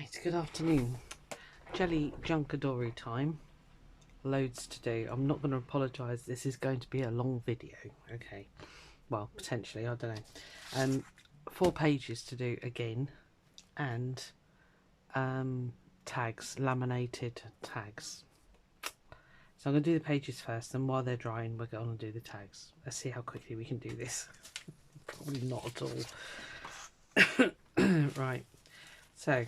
Right, good afternoon. Jelly Junkadori time. Loads to do. I'm not going to apologise. This is going to be a long video. Okay. Well, potentially. I don't know. 4 pages to do again. And tags. Laminated tags. So I'm going to do the pages first. And while they're drying, we're going to do the tags. Let's see how quickly we can do this. Probably not at all. Right. So...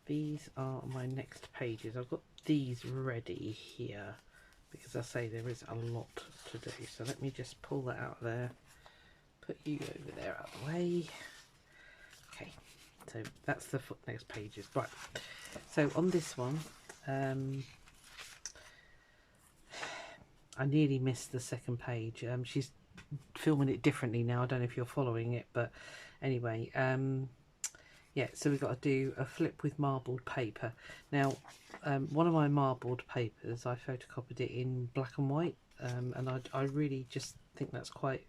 these are my next pages. I've got these ready here because I say there is a lot to do. So let me just pull that out there, put you over there out of the way. Okay, so that's the next pages. Right, so on this one, I nearly missed the second page. She's filming it differently now. I don't know if you're following it, but anyway, yeah, so we've got to do a flip with marbled paper. Now, one of my marbled papers, I photocopied it in black and white, and I really just think that's quite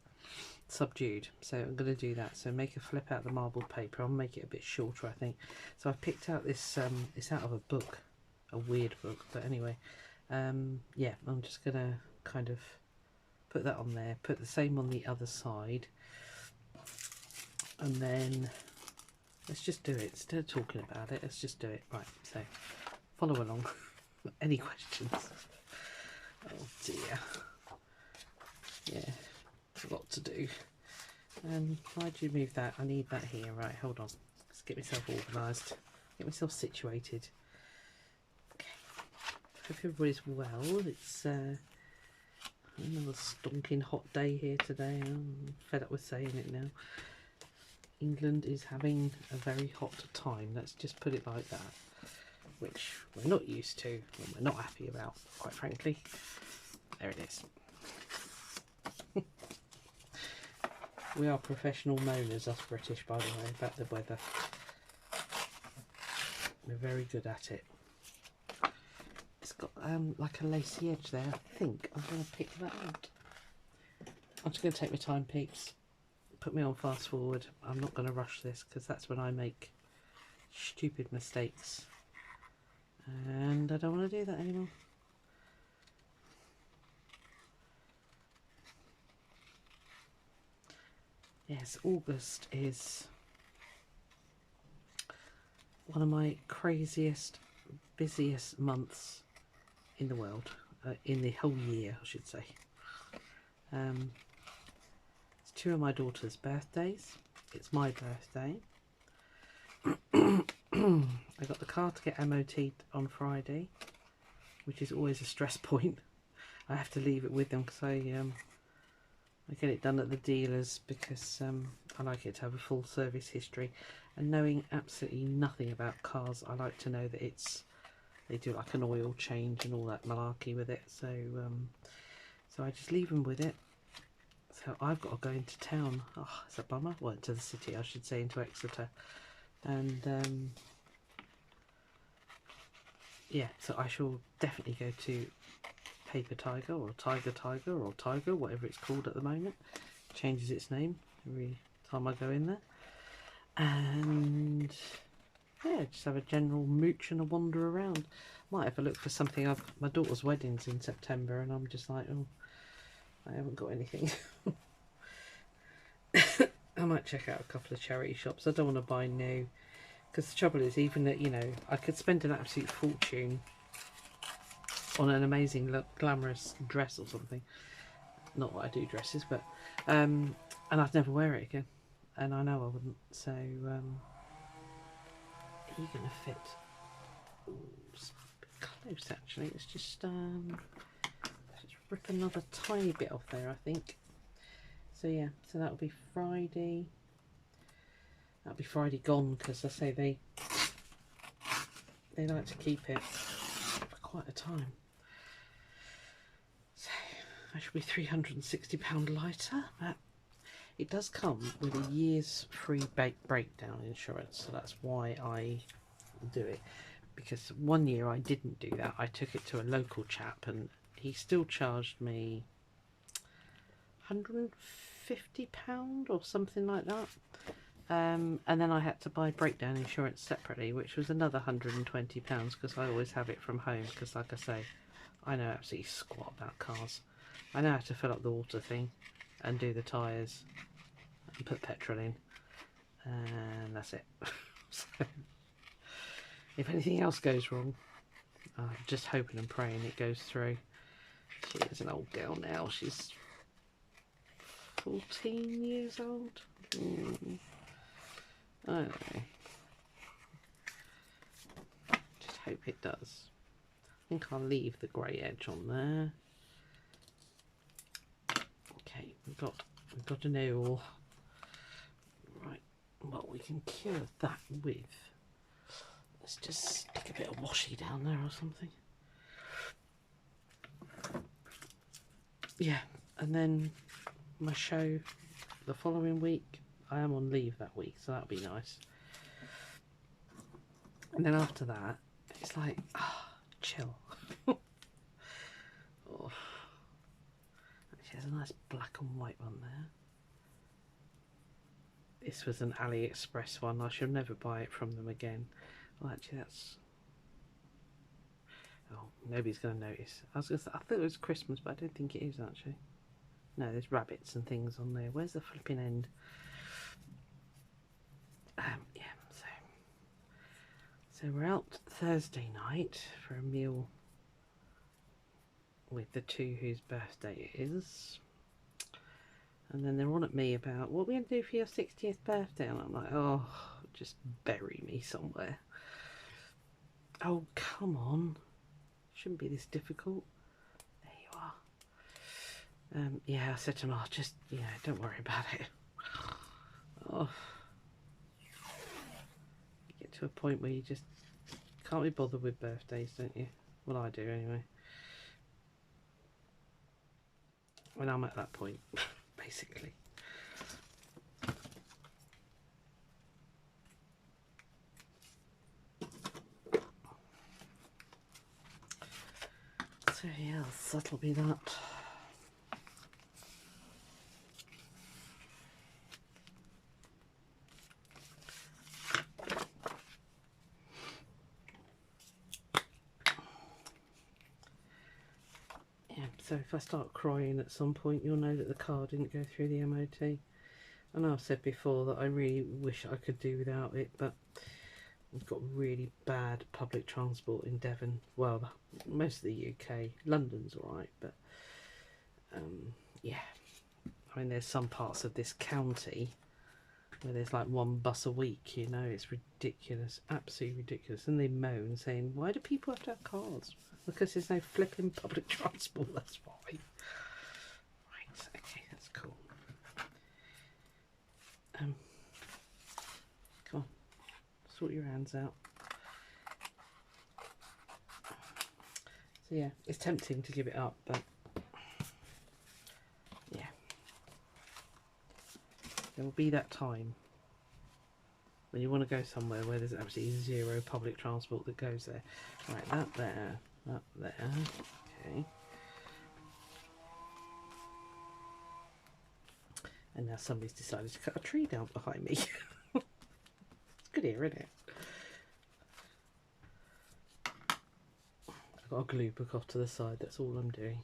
subdued. So I'm going to do that. So make a flip out the marbled paper. I'll make it a bit shorter, I think. So I picked out this, it's out of a book, a weird book, but anyway. Yeah, I'm just going to kind of put that on there, put the same on the other side, and then... let's just do it. Instead of talking about it, let's just do it. Right, so follow along. Any questions? Oh dear. Yeah, a lot to do. Why do you move that? I need that here. Right, hold on. Let's get myself organised. Get myself situated. Okay. Hope everybody's well. It's another stonking hot day here today. I'm fed up with saying it now. England is having a very hot time, let's just put it like that, which we're not used to and we're not happy about, quite frankly. There it is. We are professional moaners, us British, by the way, about the weather. We're very good at it. It's got like a lacy edge there. I think I'm going to pick that out. I'm just going to take my time, peeps. Put me on fast forward. I'm not going to rush this because that's when I make stupid mistakes, and I don't want to do that anymore. Yes, August is one of my craziest, busiest months in the world, in the whole year I should say. It's 2 of my daughter's birthdays. It's my birthday. I got the car to get MOT'd on Friday, which is always a stress point. I have to leave it with them because I get it done at the dealers because I like it to have a full service history, and knowing absolutely nothing about cars, I like to know that they do like an oil change and all that malarkey with it. So so I just leave them with it. So I've got to go into town. Oh, it's a bummer. Well, into the city, I should say, into Exeter. And yeah, so I shall definitely go to Paper Tiger or Tiger or Tiger, whatever it's called at the moment. It changes its name every time I go in there. And yeah, just have a general mooch and a wander around. Might have a look for something. My daughter's wedding's in September, and I'm just like, oh, I haven't got anything. I might check out a couple of charity shops. I don't want to buy new, because the trouble is, even that, you know, I could spend an absolute fortune on an amazing glamorous dress or something. Not that I do dresses, but and I'd never wear it again, and I know I wouldn't. So are you gonna fit? Ooh, it's a bit close actually. Let's just rip another tiny bit off there, I think. So yeah, so that'll be Friday. That'll be Friday gone, because I say they like to keep it for quite a time. So I should be £360 lighter, but it does come with a year's free breakdown insurance, so that's why I do it. Because 1 year I didn't do that. I took it to a local chap, and he still charged me £150 or something like that. And then I had to buy breakdown insurance separately, which was another £120 because I always have it from home because, like I say, I know absolutely squat about cars. I know how to fill up the water thing and do the tyres and put petrol in, and that's it. So, if anything else goes wrong, I'm just hoping and praying it goes through. She is an old girl now. She's 14 years old. I don't know. Just hope it does. I think I'll leave the grey edge on there. Okay, we've got an oil. Right, what we can cure that with. Let's just stick a bit of washi down there or something. Yeah, and then my show the following week. I am on leave that week, so that'll be nice. And then after that, it's like, chill. Oh. Actually, there's a nice black and white one there. This was an AliExpress one. I should never buy it from them again. Well, actually, that's... Oh, nobody's going to notice. I thought it was Christmas, but I don't think it is, actually. No, there's rabbits and things on there. Where's the flipping end? Yeah, so we're out Thursday night for a meal with the two whose birthday it is. And then they're on at me about, what are we going to do for your 60th birthday? And I'm like, oh, just bury me somewhere. Oh, come on. Shouldn't be this difficult. There you are. Yeah, I said to him, oh, just, you know, don't worry about it. Oh. You get to a point where you just can't be bothered with birthdays, don't you? Well, I do anyway. When I'm at that point, basically. So yes, that'll be that. Yeah, so if I start crying at some point, you'll know that the car didn't go through the MOT. I know I've said before that I really wish I could do without it, but we've got really bad public transport in Devon. Well, most of the UK. London's alright, but yeah. I mean, there's some parts of this county where there's like one bus a week, you know. It's ridiculous, absolutely ridiculous. And they moan saying, why do people have to have cars? Because there's no flipping public transport, that's why. Right, okay, that's cool. Come on, sort your hands out. So yeah, it's tempting to give it up, but yeah. There will be that time when you want to go somewhere where there's absolutely zero public transport that goes there. Right, that there, okay. And now somebody's decided to cut a tree down behind me. It's good here, isn't it? I've got a glue book off to the side, that's all I'm doing.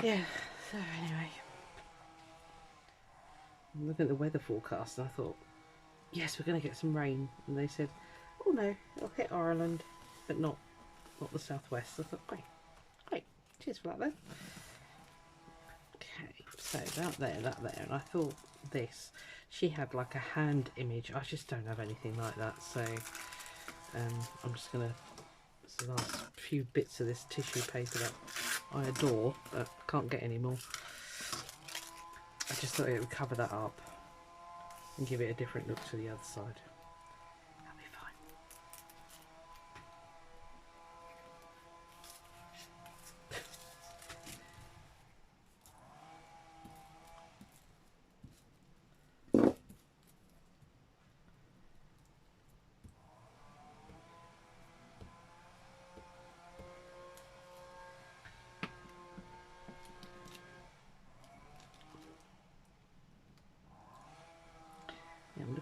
Yeah, so anyway, I'm looking at the weather forecast and I thought, yes, we're going to get some rain. And they said, oh no, it'll hit Ireland, but not the southwest. I thought, great, cheers for that then. Okay, so that there, and I thought this, she had like a hand image. I just don't have anything like that, so I'm just going to, the last few bits of this tissue paper that I adore, but can't get any more. I just thought it would cover that up and give it a different look to the other side. That'll be fine.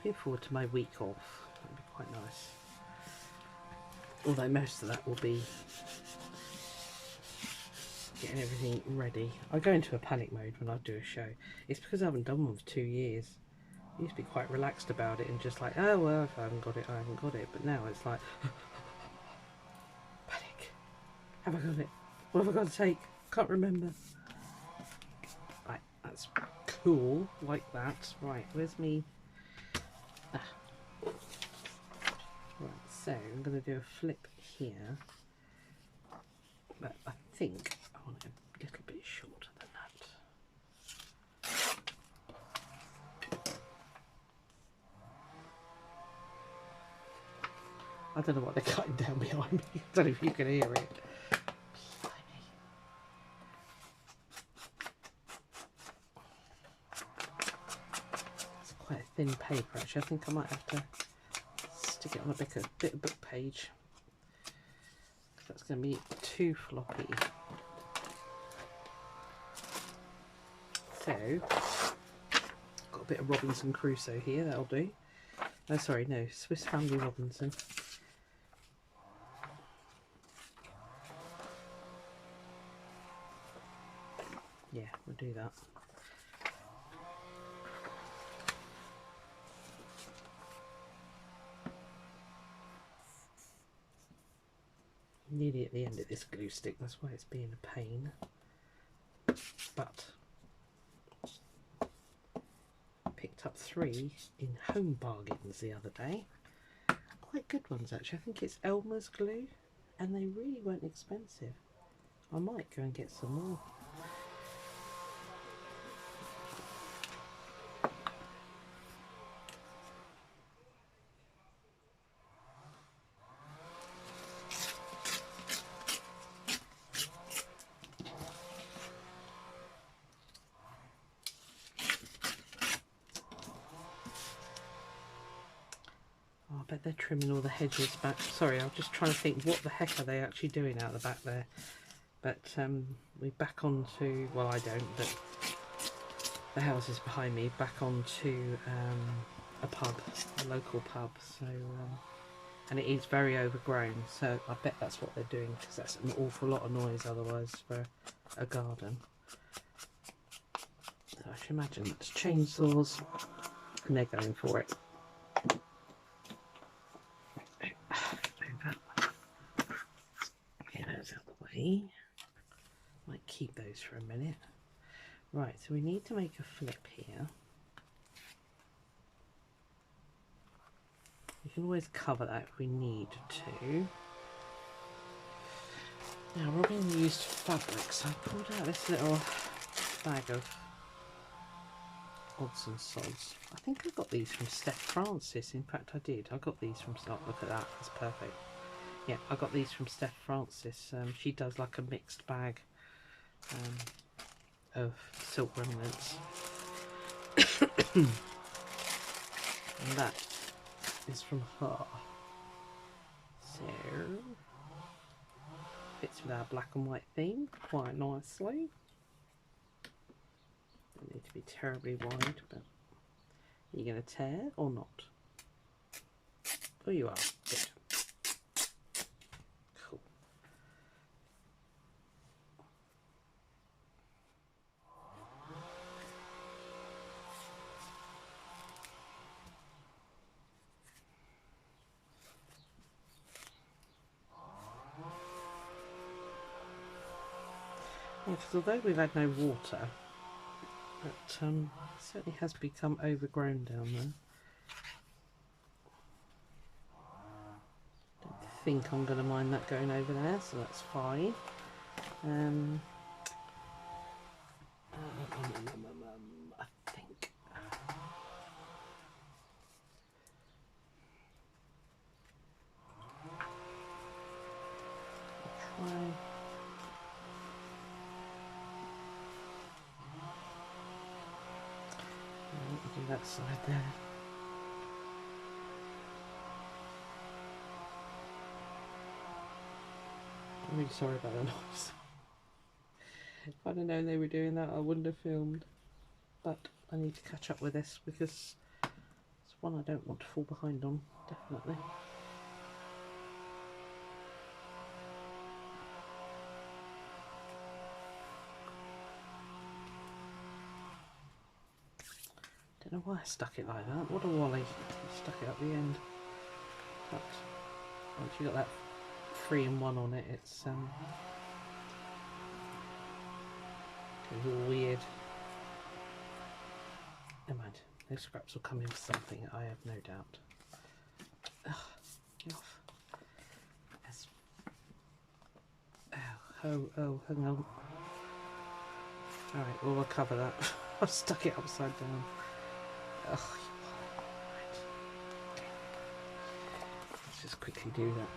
looking forward to my week off. That'll be quite nice. Although most of that will be getting everything ready. I go into a panic mode when I do a show. It's because I haven't done one for 2 years. I used to be quite relaxed about it and just like, oh well, if I haven't got it, I haven't got it. But now it's like, panic. Have I got it? What have I got to take? Can't remember. Right, that's cool, like that. Right, where's me? Ah. Right, so I'm going to do a flip here. But I think I want it a little bit shorter than that. I don't know what they're cutting down behind me. I don't know if you can hear it. It's quite a thin paper actually. I think I might have to stick it on a bit of book page. That's going to be too floppy. So, got a bit of Robinson Crusoe here, that'll do. Oh, sorry, no, Swiss Family Robinson. Yeah, we'll do that. Nearly at the end of this glue stick, that's why it's being a pain. But picked up 3 in Home Bargains the other day. Quite good ones actually. I think it's Elmer's glue and they really weren't expensive. I might go and get some more. I bet they're trimming all the hedges back. Sorry, I'm just trying to think what the heck are they actually doing out the back there. But we're back onto, well I don't, but the house is behind me, back onto a pub, a local pub. So, and it is very overgrown, so I bet that's what they're doing, because that's an awful lot of noise otherwise for a garden. So I should imagine it's chainsaws and they're going for it. Get those out of the way. Might keep those for a minute. Right, so we need to make a flip here. We can always cover that if we need to. Now, Robin used fabrics. I pulled out this little bag of odds and sods. I think I got these from Steph Francis. In fact, I did. I got these from. Oh, look at that. That's perfect. Yeah, I got these from Steph Francis. She does like a mixed bag of silk remnants. And that is from her. So, fits with our black and white theme quite nicely. Don't need to be terribly wide, but are you going to tear or not? Oh, you are. Good. Cool. Yeah, because although we've had no water, it certainly has become overgrown down there. Don't think I'm going to mind that going over there, so that's fine. I think. I'll try. Do that side there. I'm really sorry about the noise. If I'd have known they were doing that, I wouldn't have filmed. But I need to catch up with this because it's one I don't want to fall behind on, definitely. Don't know why I stuck it like that. What a wally. Stuck it at the end. But once you got that 3-in-1 on it, it's all weird. Never mind. Those scraps will come in for something, I have no doubt. Ugh, get off. Yes. Oh, hang on. Alright, well, we'll cover that. I've stuck it upside down. Ugh. Right. Okay. Let's just quickly do that.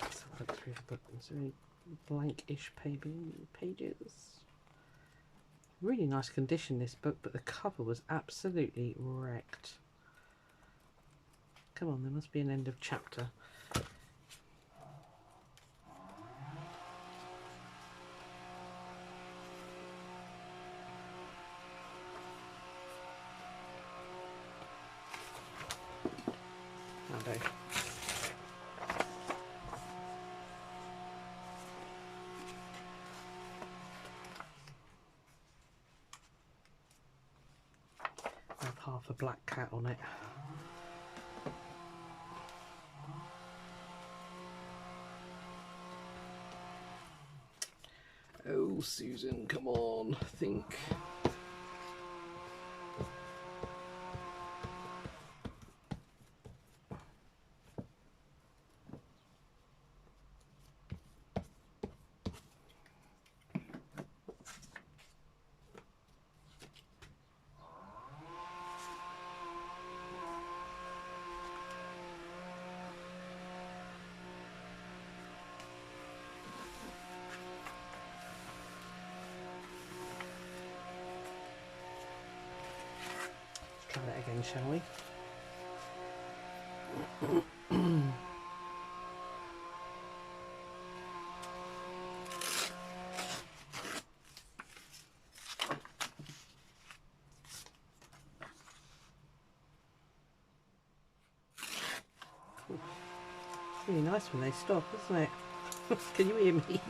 Let's have a look through the book. Is there any blank-ish pages? Really nice condition, this book, but the cover was absolutely wrecked. Come on, there must be an end of chapter. I have half a black cat on it. Oh, Susan, come on, think. Try that again, shall we? It's really nice when they stop, isn't it? Can you hear me?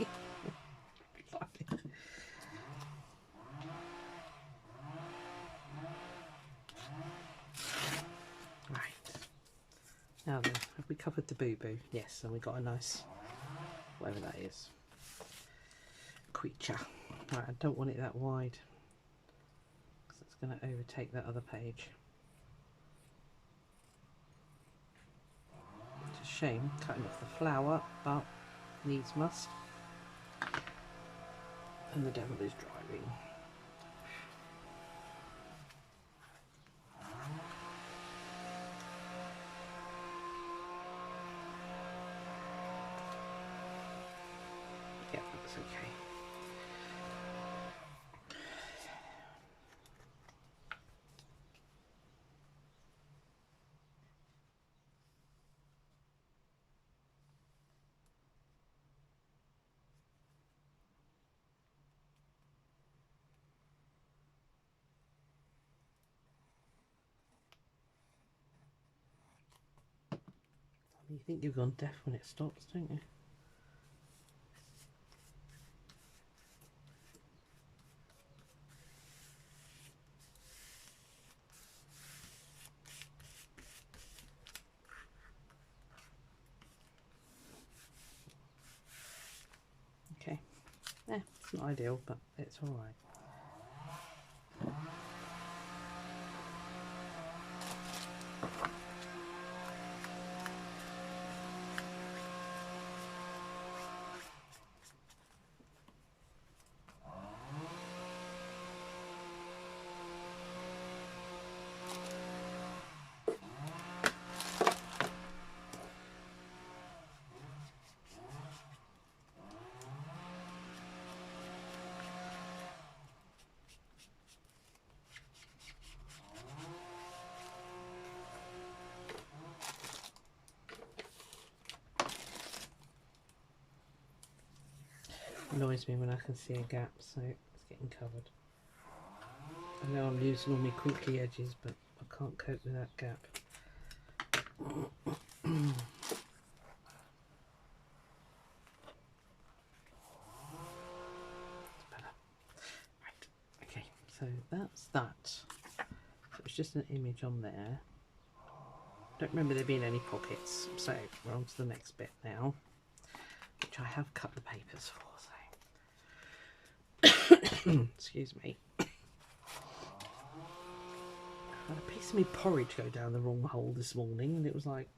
Now then, have we covered the boo-boo? Yes, and we got a nice, whatever that is, creature. Right, I don't want it that wide, because it's going to overtake that other page. It's a shame, cutting off the flower, but needs must. And the devil is driving. Yeah, that's okay. You think you've gone deaf when it stops, don't you? Okay. Yeah, it's not ideal, but it's all right. Annoys me when I can see a gap, so it's getting covered. I know I'm losing all my crinkly edges, but I can't cope with that gap. Right, okay, so that's that. So it's just an image on there. Don't remember there being any pockets, so we're on to the next bit now, which I have cut the papers for, so excuse me. I had a piece of me porridge go down the wrong hole this morning, and it was like,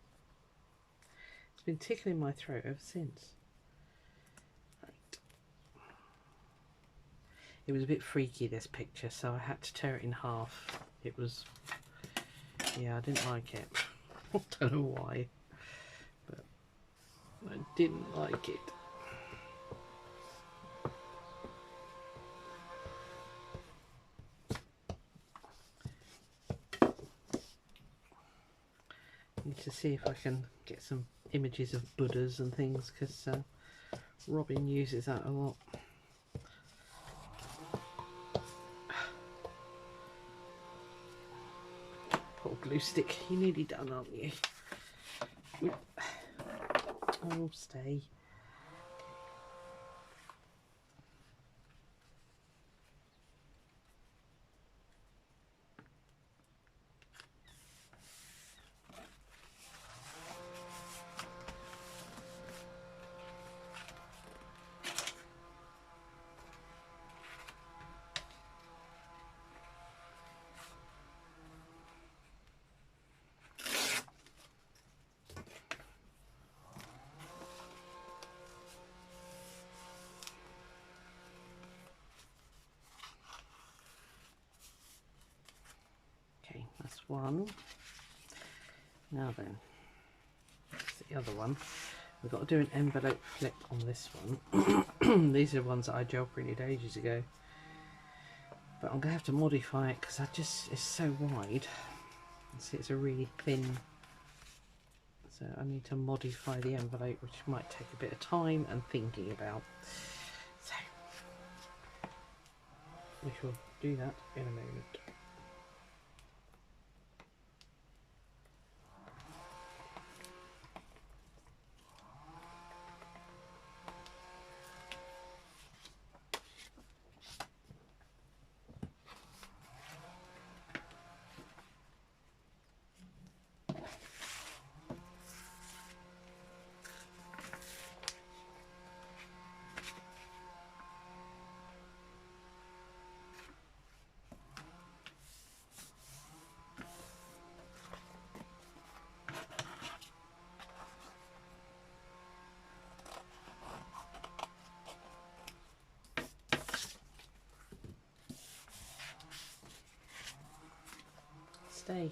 it's been tickling my throat ever since. Right. It was a bit freaky, this picture, so I had to tear it in half. It was, yeah, I didn't like it. I don't know why, but I didn't like it. Need to see if I can get some images of Buddhas and things, because Robin uses that a lot. Poor glue stick, you're nearly done, aren't you? Oh, stay. Okay, that's one. Now then, that's the other one. We've got to do an envelope flip on this one. These are ones that I gel printed ages ago, but I'm going to have to modify it because it's so wide. See, it's a really thin, so I need to modify the envelope, which might take a bit of time and thinking about. So we shall do that in a moment. Stay.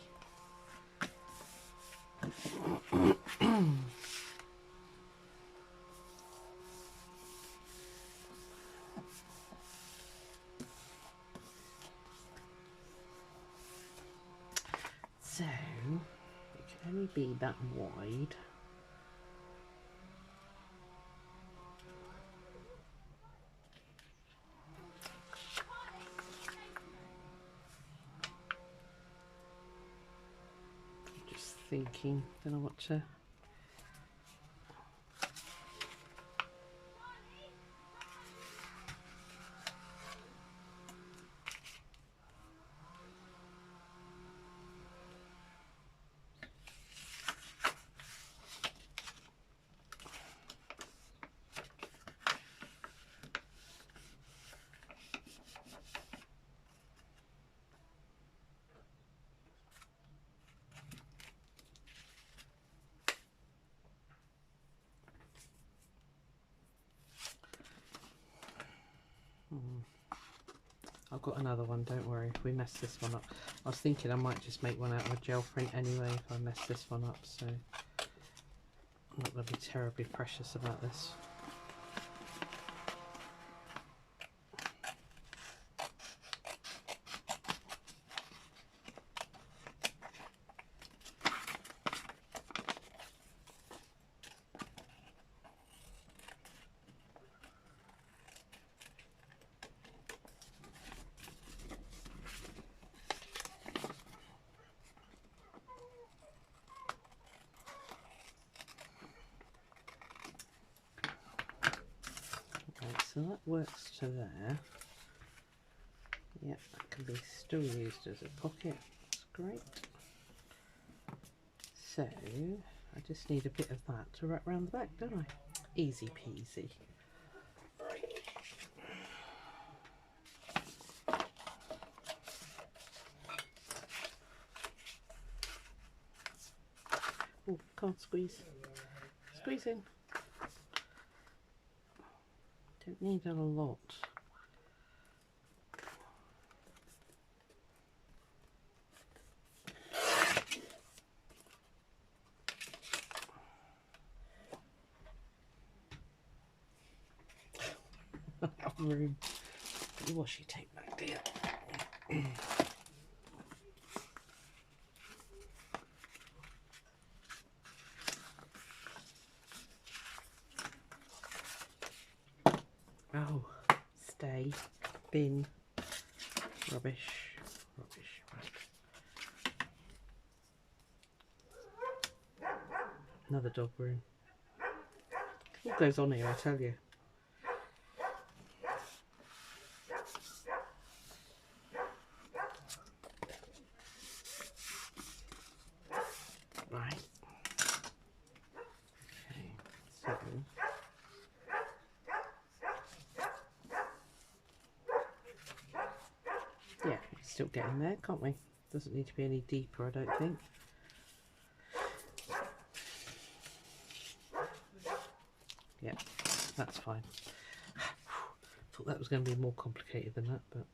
So it can only be that wide. Just thinking, don't know what to. I've got another one, don't worry if we mess this one up. I was thinking I might just make one out of a gel print anyway if I mess this one up, so I'm not going to be terribly precious about this. so that works to there. Yep, that can be still used as a pocket. That's great. So I just need a bit of that to wrap around the back, don't I? Easy peasy. Oh, can't squeeze. Squeeze in. Don't need a lot. Room. Put your washi tape back, dear. Oh, stay, bin, rubbish, rubbish, right. Another dog room. What goes on here, I tell you. Right. Okay, so yeah, we can still get in there, can't we? Doesn't need to be any deeper, I don't think. Yeah, that's fine. Thought that was going to be more complicated than that, but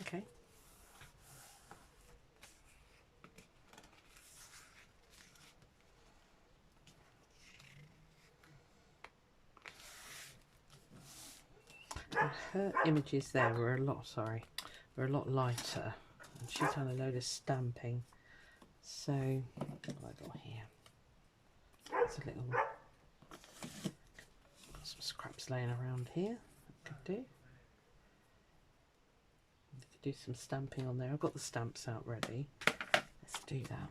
okay. Her images there were a lot, were a lot lighter, and she's done a load of stamping. So what have I got here? It's a little, got some scraps laying around here. That could do. Could do some stamping on there. I've got the stamps out ready. Let's do that.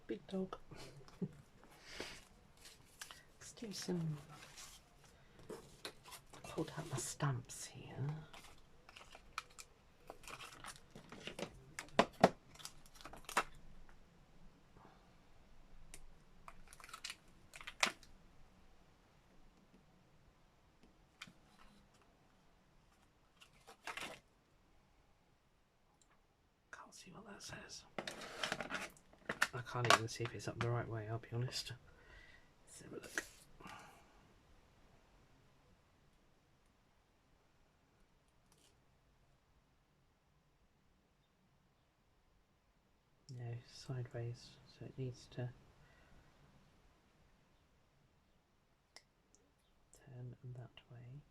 Big dog. Let's do some, pulled out my stamps here. Can't see what that says. I can't even see if it's up the right way, I'll be honest. Let's have a look. No, sideways, so it needs to turn that way.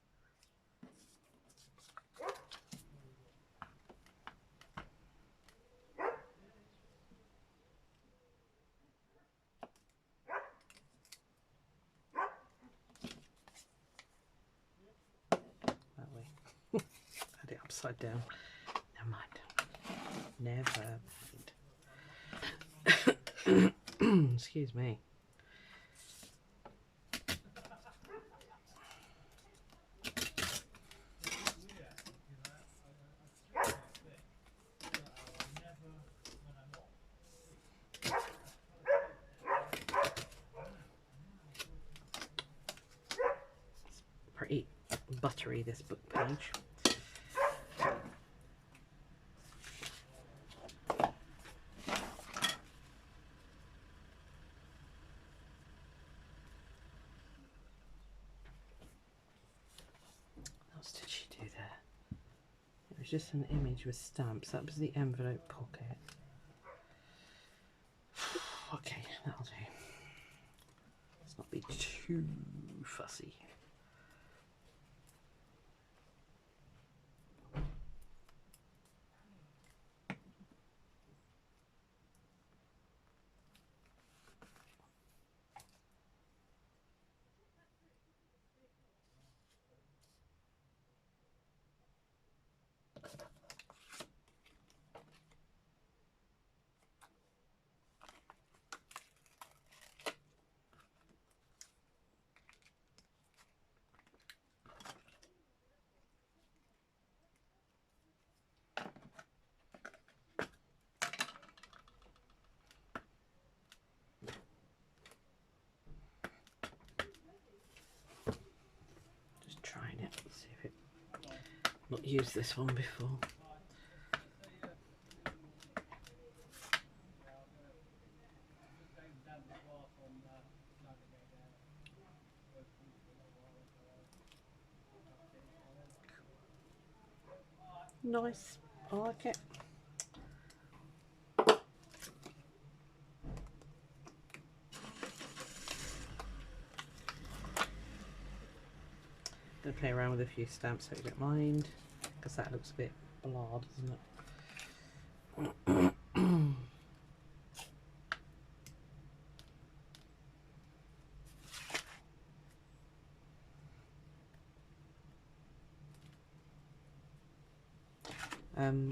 That way. Had it upside down. Never mind. Never mind. Excuse me. buttery, this book page. What else did she do there? It was just an image with stamps. That was the envelope pocket. Okay, that'll do. Let's not be too fussy. Trying it, see if it, not used this one before. Nice, I like it. Gonna play around with a few stamps so you don't mind, because that looks a bit blard, doesn't it?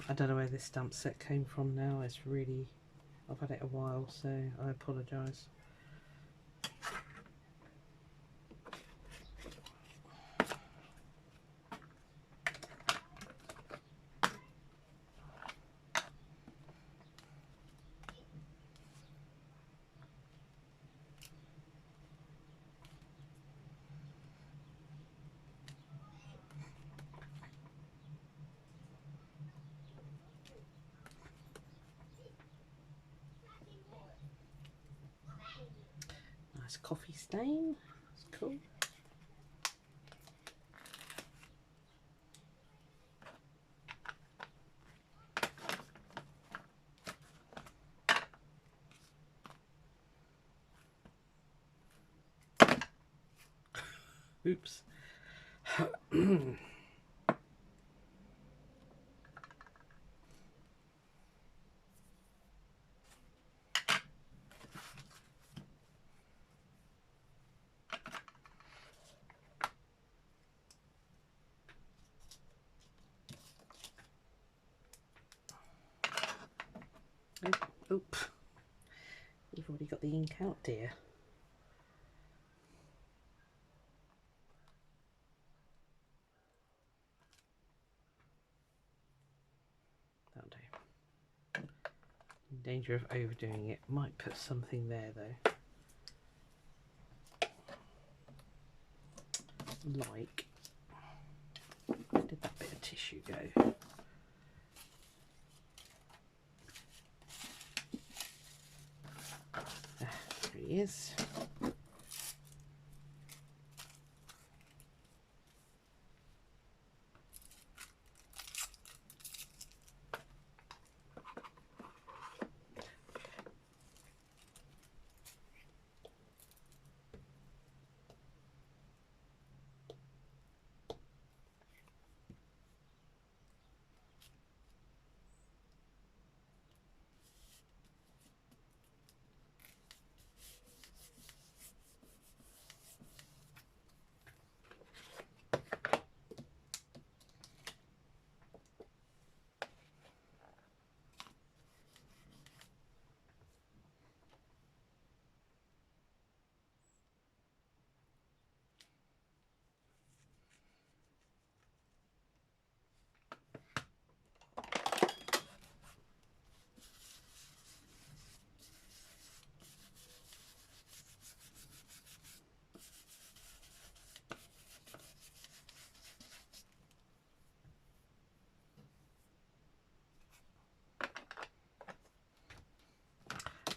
I don't know where this stamp set came from now. It's really, I've had it a while, so I apologise. Nice coffee stain, that's cool. Oops. Oop. You've already got the ink out, dear. That'll do. In danger of overdoing it. Might put something there though. Like, where did that bit of tissue go? There he is.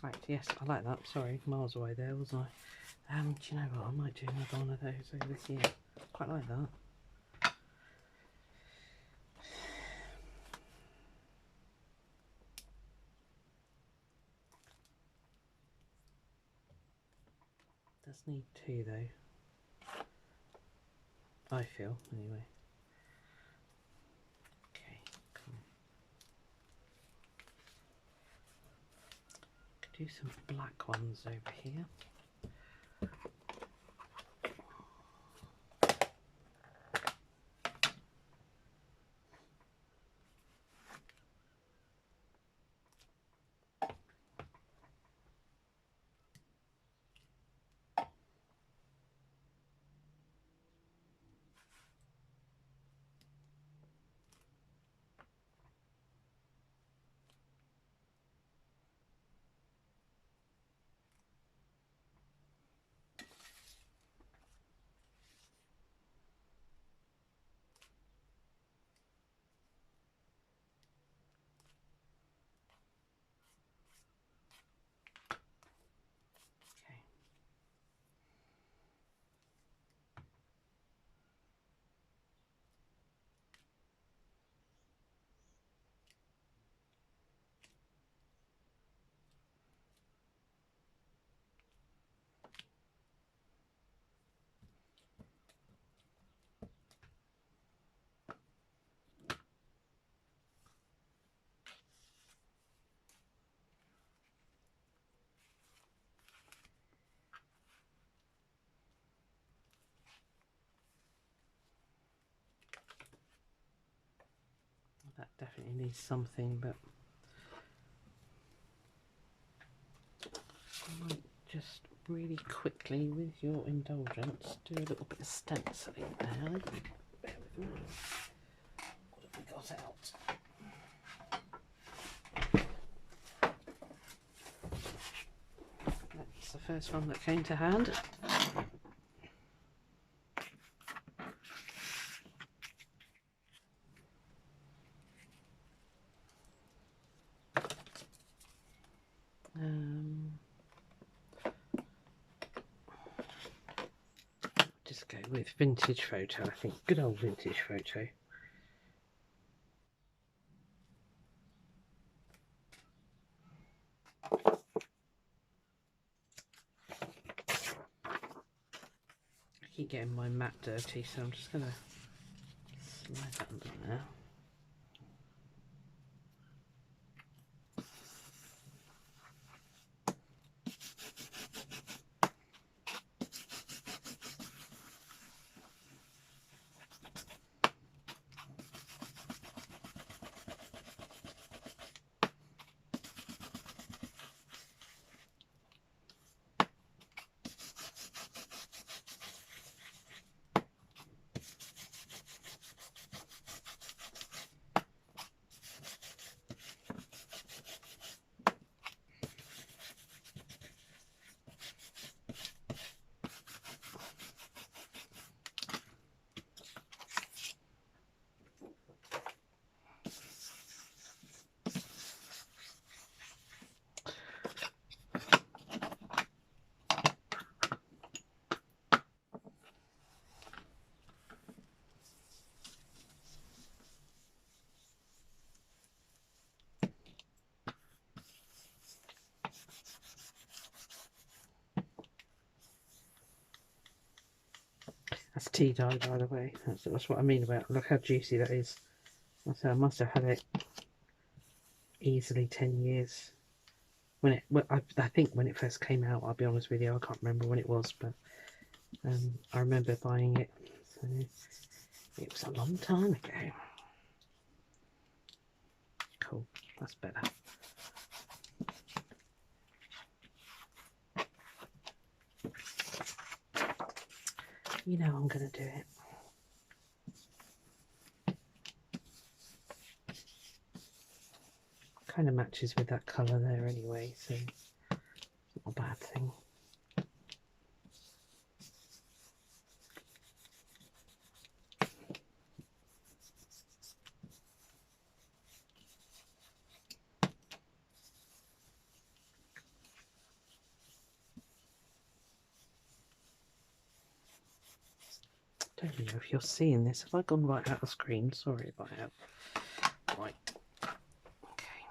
Right, yes, I like that. Sorry, miles away there, wasn't I? Do you know what? I might do another one of those over here. Quite like that. Does need two though. I feel anyway. Okay, cool. Could do some black ones over here. That definitely needs something, but I might just really quickly, with your indulgence, do a little bit of stenciling now. Bear with me. What have we got out? That's the first one that came to hand. Just go with vintage photo, I think. Good old vintage photo. I keep getting my mat dirty, so I'm just going to slide that under there. That's tea dye, by the way. That's what I mean about, look how juicy that is. So I must have had it easily 10 years. I think when it first came out, I'll be honest with you, I can't remember when it was, but I remember buying it. So it was a long time ago. Cool, that's better. You know I'm going to do it. Kind of matches with that colour there anyway, so it's not a bad thing. Don't even know if you're seeing this. Have I gone right out of screen? Sorry if I have. Right. Okay.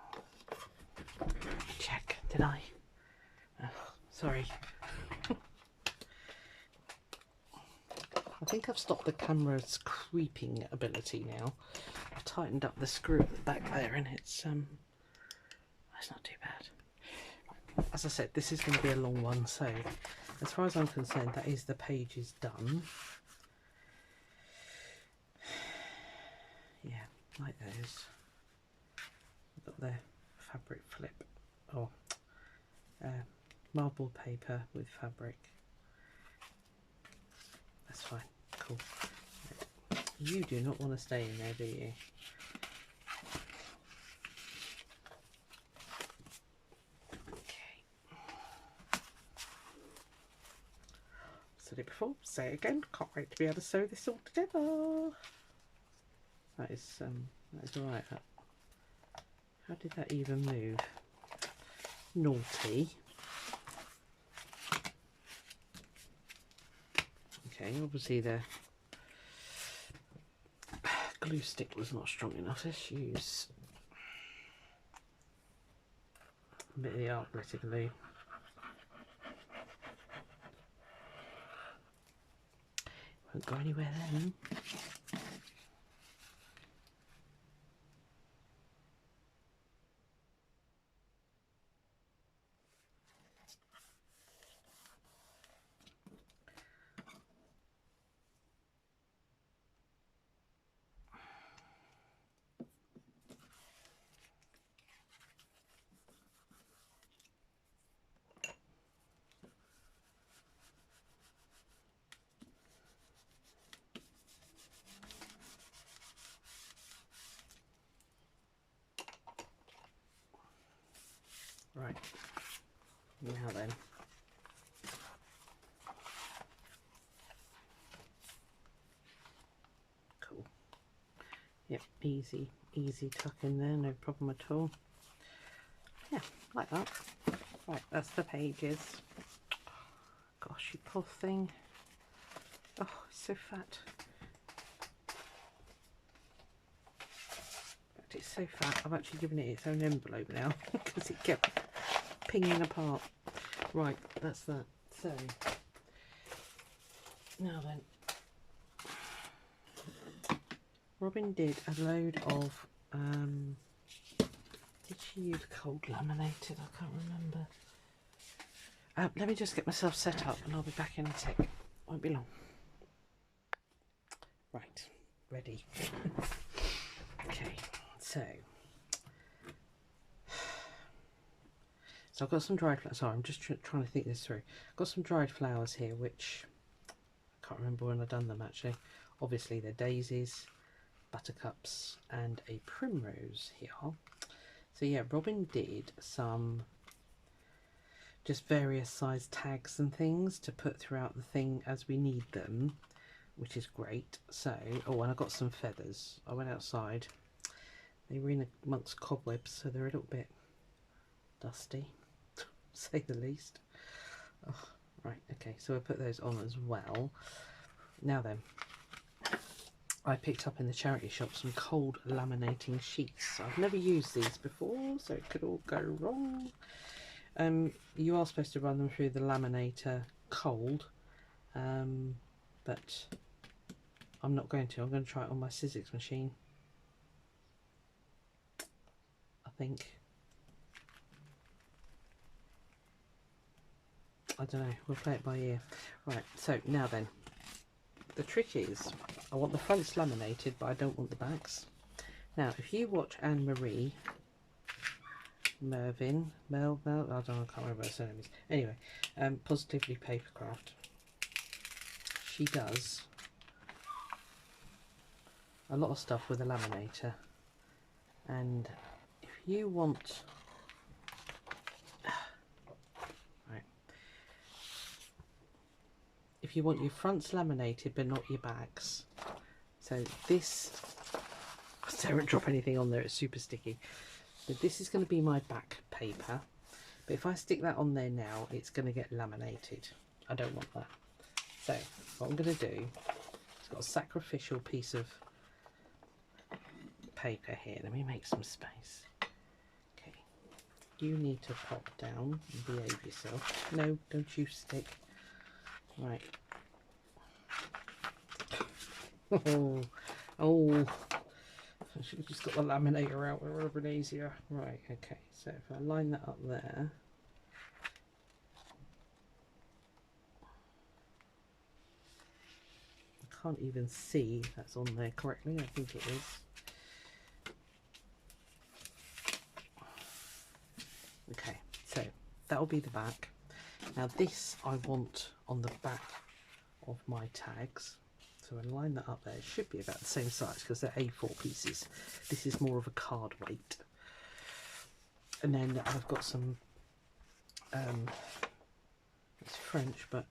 Check. Did I? Oh, sorry. I think I've stopped the camera's creeping ability now. I've tightened up the screw at the back there, and it's not too bad. As I said, this is going to be a long one, so as far as I'm concerned, that is the pages done. Yeah, like those. I've got the fabric flip, or marble paper with fabric. That's fine, cool. You do not want to stay in there, do you? Said it before, say it again. Can't wait to be able to sew this all together. That is alright. How did that even move? Naughty. Okay, obviously the glue stick was not strong enough. Let's use a bit of the art glitter glue. Won't go anywhere then. Right, now then. Cool. Yep, easy tuck in there, no problem at all. Yeah, like that. Right, that's the pages. Gosh, you poor thing. Oh, it's so fat. It's so fat, I've actually given it its own envelope now because it kept pinging apart. Right, that's that. So, now then, Robin did a load of, did she use cold laminated? I can't remember. Let me just get myself set up and I'll be back in a tick. Won't be long. Right, ready. Okay, so I've got some dried flowers. Sorry, I'm just trying to think this through. I've got some dried flowers here, which I can't remember when I've done them actually. Obviously they're daisies, buttercups and a primrose here. So yeah, Robin did some just various size tags and things to put throughout the thing as we need them, which is great. So, oh, and I got some feathers. I went outside. They were in amongst cobwebs, so they're a little bit dusty, to say the least. Oh, right, okay, so I put those on as well. Now then, I picked up in the charity shop some cold laminating sheets. I've never used these before, so it could all go wrong. You are supposed to run them through the laminator cold, but I'm not going to. I'm going to try it on my Sizzix machine, I think. I don't know, we'll play it by ear. Right, so now then, the trick is, I want the fronts laminated, but I don't want the backs. Now, if you watch Anne-Marie Mervyn, I don't know, I can't remember what her surname is. Anyway, Positively Papercraft, she does a lot of stuff with a laminator, and if you want, right, if you want your fronts laminated but not your backs, so this, don't drop anything on there, it's super sticky. But this is going to be my back paper, but if I stick that on there now, it's going to get laminated. I don't want that. So what I'm going to do It's got a sacrificial piece of paper here. Let me make some space. Okay, you need to pop down and behave yourself. No, don't you stick. Right. Oh, I should have just got the laminator out, it would have been easier. Right, okay, so if I line that up there, I can't even see if that's on there correctly. I think it is. Okay, so that'll be the back. Now this I want on the back of my tags. So I line that up there. It should be about the same size because they're A4 pieces. This is more of a card weight. And then I've got some, it's French, but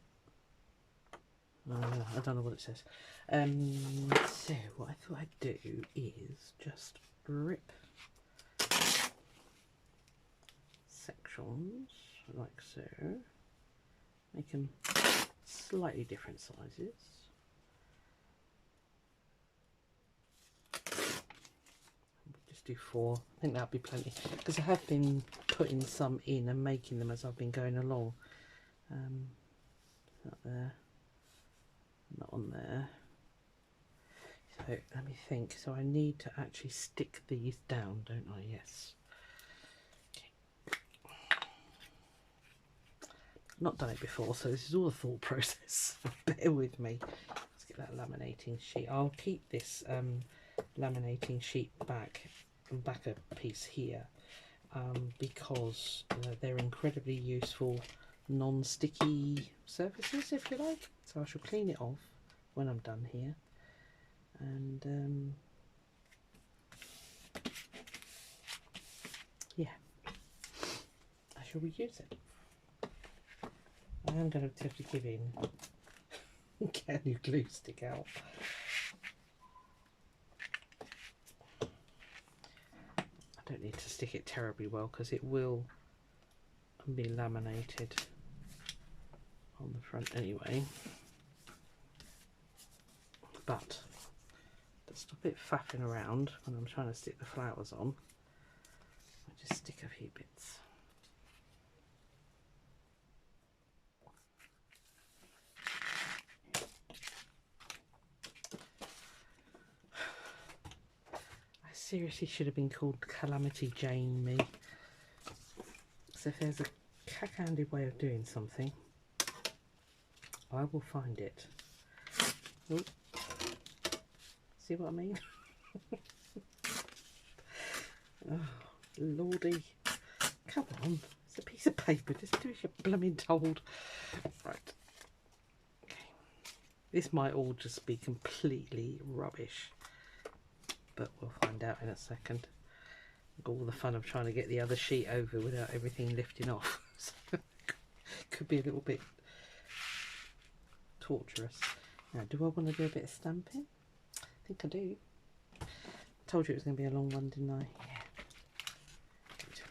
I don't know what it says. So what I thought I'd do is just rip sections like so. Make them slightly different sizes. Do 4. I think that'll be plenty because I have been putting some in and making them as I've been going along. Not there, not on there. So let me think. So I need to actually stick these down, don't I? Yes. Okay. I've not done it before, so this is all a thought process. Bear with me. Let's get that laminating sheet. I'll keep this laminating sheet backer piece here because they're incredibly useful non-sticky surfaces, if you like. So I shall clean it off when I'm done here, and yeah, I shall reuse it. I am going to have to give in. Get a new glue stick out. I don't need to stick it terribly well because it will be laminated on the front anyway. But to stop it faffing around when I'm trying to stick the flowers on, I just stick a few bits. Seriously should have been called Calamity Jane me. So if there's a cack-handed way of doing something, I will find it. Oh, see what I mean? Oh, lordy. Come on, it's a piece of paper, just do as you're blooming told. Right. Okay. This might all just be completely rubbish, but we'll find out in a second. All the fun of trying to get the other sheet over without everything lifting off. So, could be a little bit torturous. Now, do I want to do a bit of stamping? I think I do. I told you it was going to be a long one, didn't I? Yeah. Good.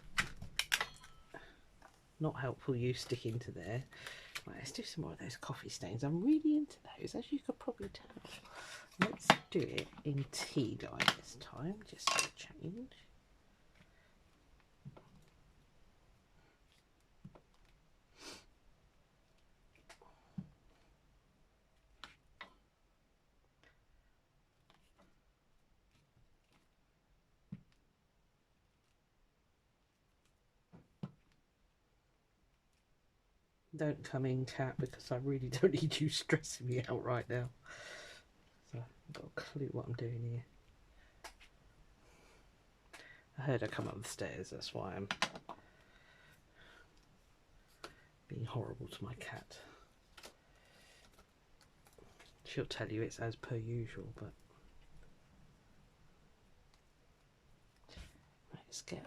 Not helpful you sticking to there. Right, let's do some more of those coffee stains. I'm really into those, as you could probably tell. Let's do it in tea dye this time, just for a change. Don't come in, cat, because I really don't need you stressing me out right now. So I've got a clue what I'm doing here. I heard her come up the stairs, that's why I'm being horrible to my cat. She'll tell you it's as per usual, but right, let's get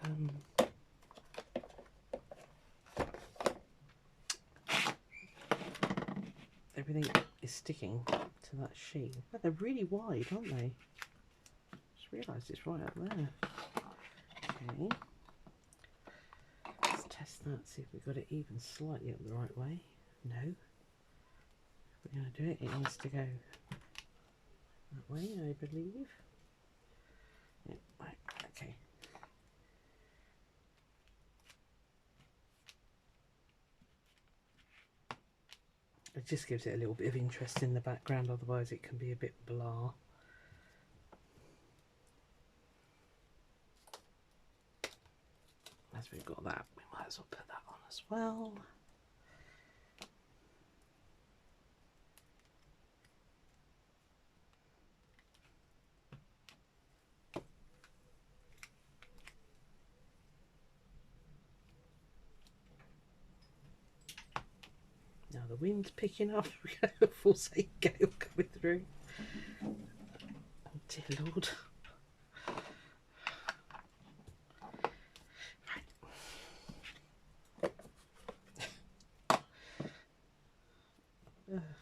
everything is sticking to that sheet. But they're really wide, aren't they? Just realised it's right up there. Okay. Let's test that, see if we've got it even slightly up the right way. No. If we're going to do it, it needs to go that way, I believe. Yeah, right, okay. It just gives it a little bit of interest in the background, otherwise it can be a bit blah. As we've got that, we might as well put that on as well. Now the wind's picking up. We have a full sea gale coming through. Oh dear Lord.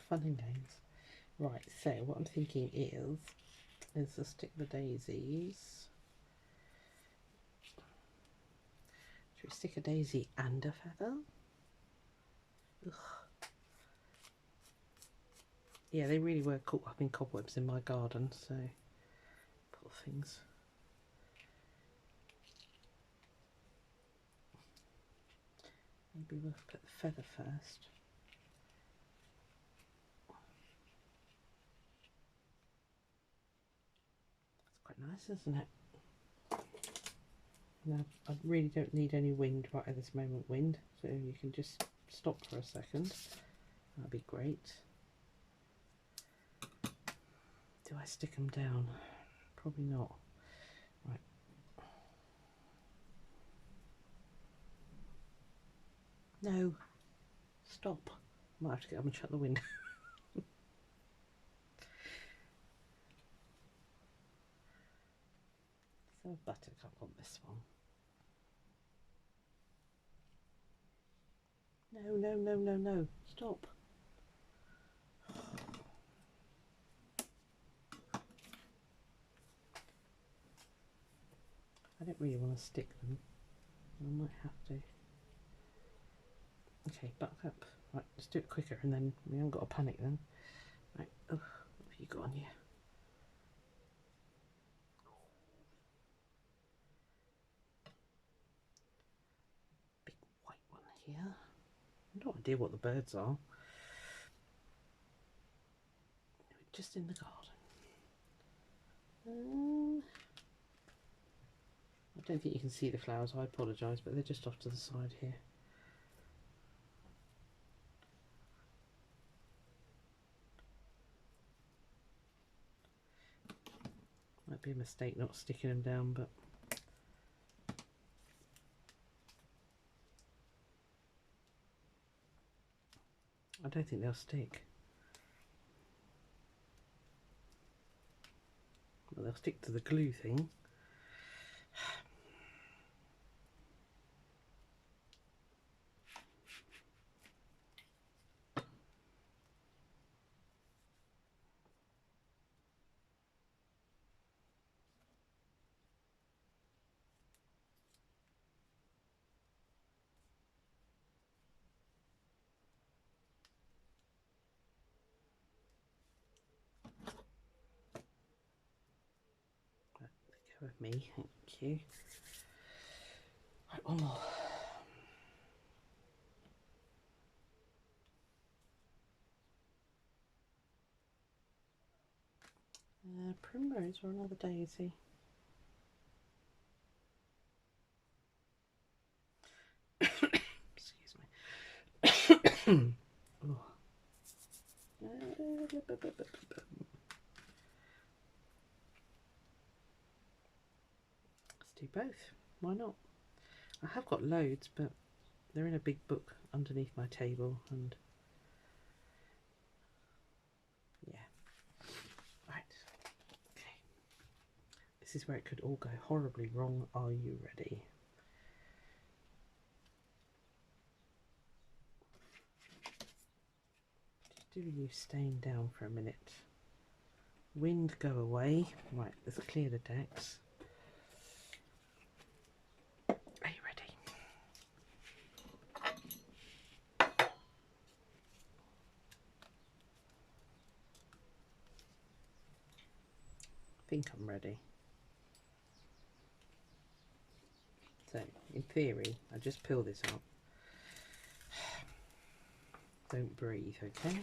Fun and games. Right, so what I'm thinking is to stick the daisies. Should we stick a daisy and a feather? Ugh. Yeah, they really were caught up in cobwebs in my garden, so poor things. Maybe we'll put the feather first. That's quite nice, isn't it? Now, I really don't need any wind right at this moment, wind, so you can just stop for a second. That'd be great. Do I stick them down? Probably not. Right. No. Stop. Might have to get up and shut the window. So buttercup on this one. No, no, no, no, no. Stop. I don't really want to stick them. I might have to. Okay, back up. Right, let's do it quicker and then we haven't got to panic then. Right, oh, what have you got on here? Big white one here. No idea what the birds are. Just in the garden. I don't think you can see the flowers, I apologise, but they're just off to the side here. Might be a mistake not sticking them down, but I don't think they'll stick. Well, they'll stick to the glue thing. With me, thank you. Right, one more. Primrose or another daisy. Excuse me. Oh. Let's do both. Why not? I have got loads, but they're in a big book underneath my table, and yeah. Right. Okay. This is where it could all go horribly wrong. Are you ready? Just do you staying down for a minute? Wind, go away. Right, let's clear the decks. Are you ready? think I'm ready. So, in theory, I just peel this up. Don't breathe, okay?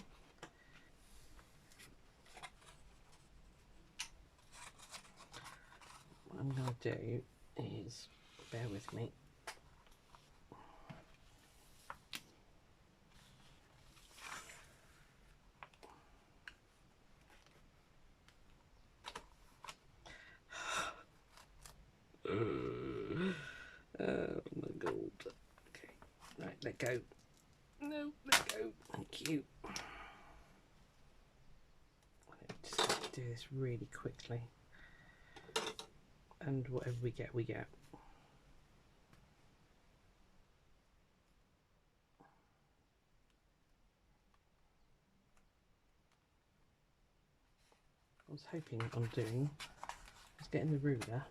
What I'm going to do is, bear with me. Oh my god. Okay, right, let go. No, let go. Thank you. Just do this really quickly. And whatever we get, we get. I was hoping on doing is getting the ruler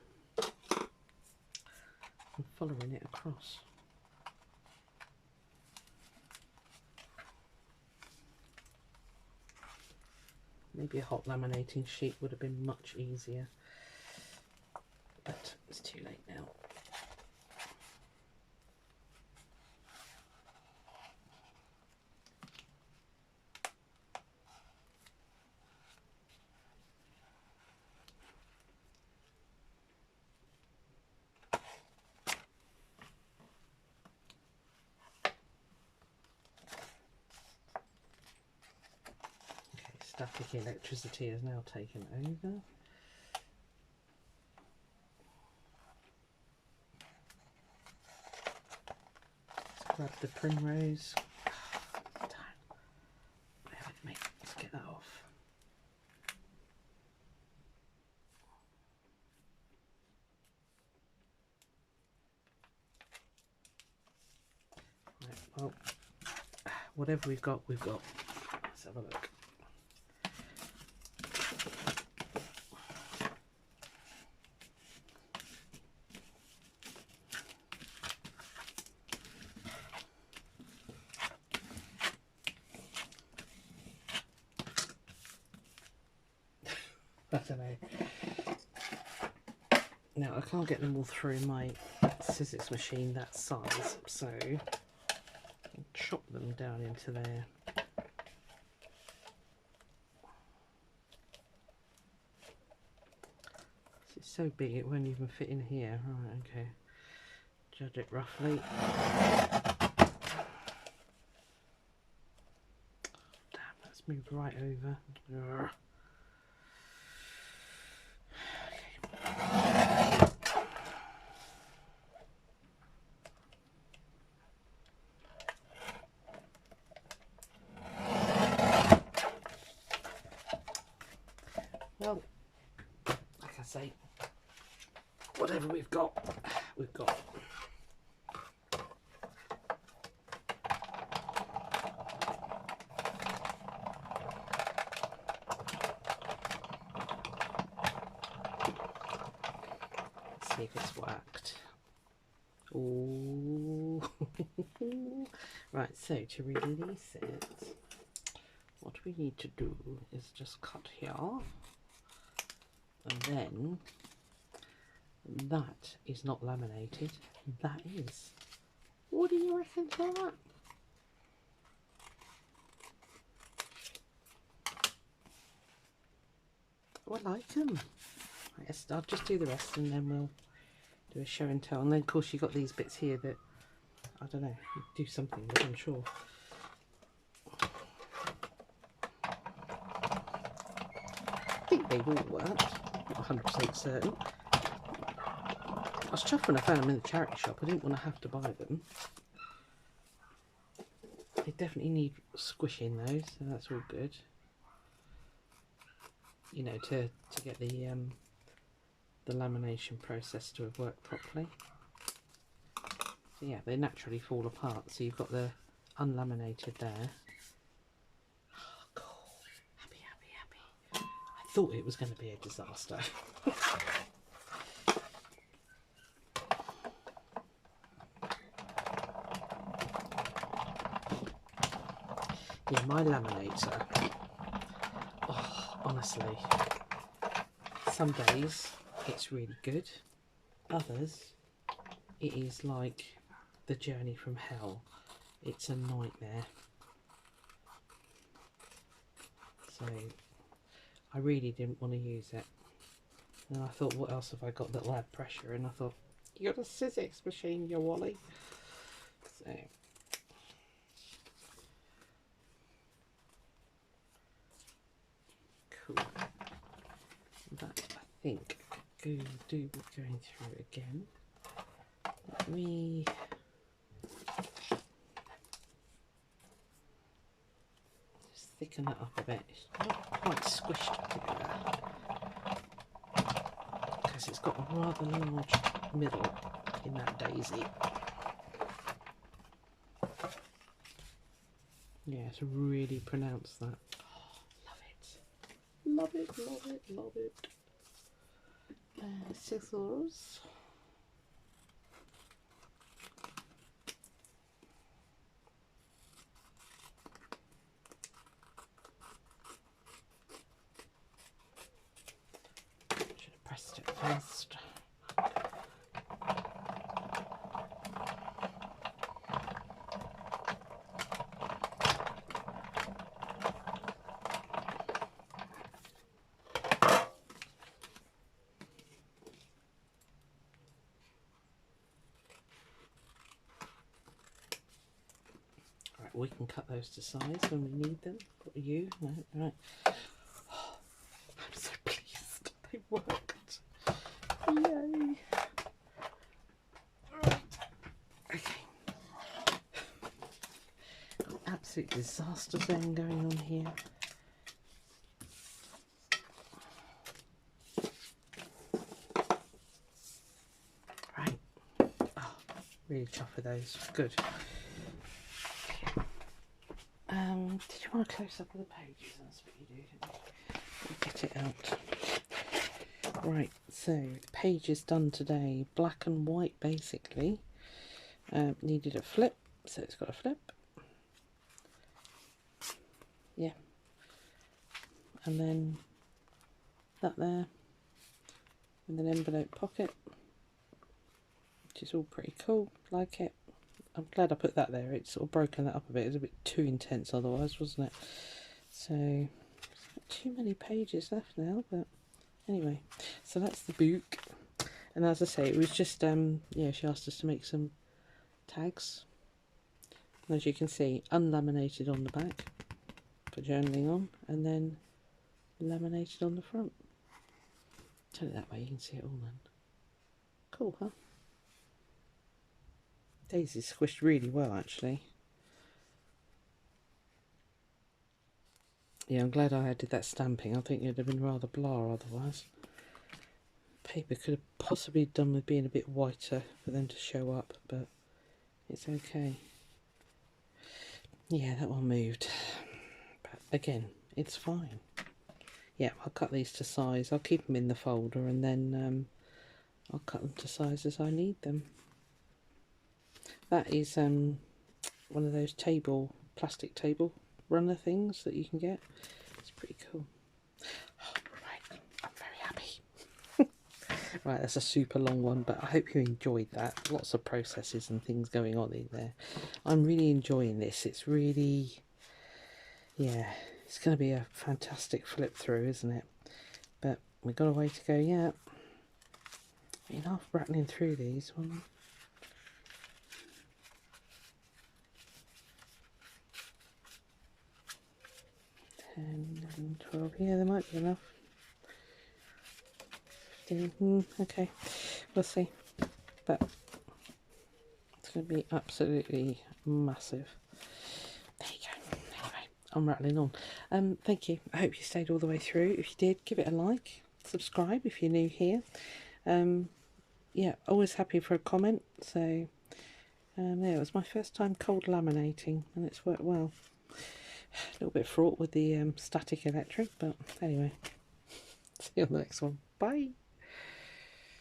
and following it across. Maybe a hot laminating sheet would have been much easier, but it's too late now. Static electricity is now taken over. Let's grab the primrose. Bear with me, let's get that off. Right, well, whatever we've got, we've got. Let's have a look. I don't know. Now I can't get them all through my scissors machine that size, so I'll chop them down into there. It's so big it won't even fit in here. Right, okay. Judge it roughly. Damn, that's moved right over. Urgh. Well, like I say, whatever we've got, we've got. Let's see if it's worked. Ooh. Right, so to release it, what we need to do is just cut here. And then that is not laminated, that is. What do you reckon to that? Oh, I like them. Yes, I'll just do the rest and then we'll do a show and tell. And then of course you've got these bits here that, I don't know, you do something with, I'm sure. I think they've all worked. Not 100% certain. I was chuffed when I found them in the charity shop. I didn't want to have to buy them. They definitely need squishing though, so that's all good. You know, to get the lamination process to have worked properly. So yeah, they naturally fall apart. So you've got the unlaminated there. Oh, cool. Happy, happy, happy. I thought it was going to be a disaster. Yeah, my laminator. Oh, honestly. some days it's really good, others it is like the journey from hell. It's a nightmare. So I really didn't want to use it. And I thought, what else have I got that'll add pressure? And I thought, you got a Sizzix machine, you Wally. So cool. That I think could do with going through it again. Let me just thicken that up a bit. It's not quite squished together because it's got a rather large middle in that daisy. Yeah, to really pronounce that. Oh, love it. Love it, love it, love it. Scissors. Should have pressed it first. We can cut those to size when we need them. What are you? No, right. Oh, I'm so pleased they worked. Yay! Right. Okay. Absolute disaster then going on here. Right. Oh, really chuffed with those. Good. Did you want a close up of the pages? That's what you do, don't you? Get it out. Right, so the page is done today. Black and white, basically. Needed a flip, so it's got a flip. Yeah. And then that there. And an envelope pocket, which is all pretty cool. Like it. I'm glad I put that there. It's sort of broken that up a bit. It was a bit too intense otherwise, wasn't it? So, not too many pages left now, but anyway. So that's the book. And as I say, it was just, yeah, she asked us to make some tags. And as you can see, unlaminated on the back for journaling on, and then laminated on the front. Turn it that way, you can see it all then. Cool, huh? Daisy's squished really well, actually. Yeah, I'm glad I did that stamping. I think it'd have been rather blah otherwise. Paper could have possibly done with being a bit whiter for them to show up, but it's okay. Yeah, that one moved. But again, it's fine. Yeah, I'll cut these to size. I'll keep them in the folder and then I'll cut them to size as I need them. That is one of those plastic table runner things that you can get. It's pretty cool. Oh, right, I'm very happy. Right, that's a super long one, but I hope you enjoyed that. Lots of processes and things going on in there. I'm really enjoying this. It's really, yeah, it's going to be a fantastic flip through, isn't it? But we've got a way to go yet. Enough rattling through these ones. 10, 11, 12, yeah, there might be enough. 15, okay, we'll see. But it's going to be absolutely massive. There you go. Anyway, I'm rattling on. Thank you. I hope you stayed all the way through. If you did, give it a like. Subscribe if you're new here. Yeah, always happy for a comment. So, yeah, it was my first time cold laminating and it's worked well. A little bit fraught with the static electric, but anyway, see you on the next one. Bye.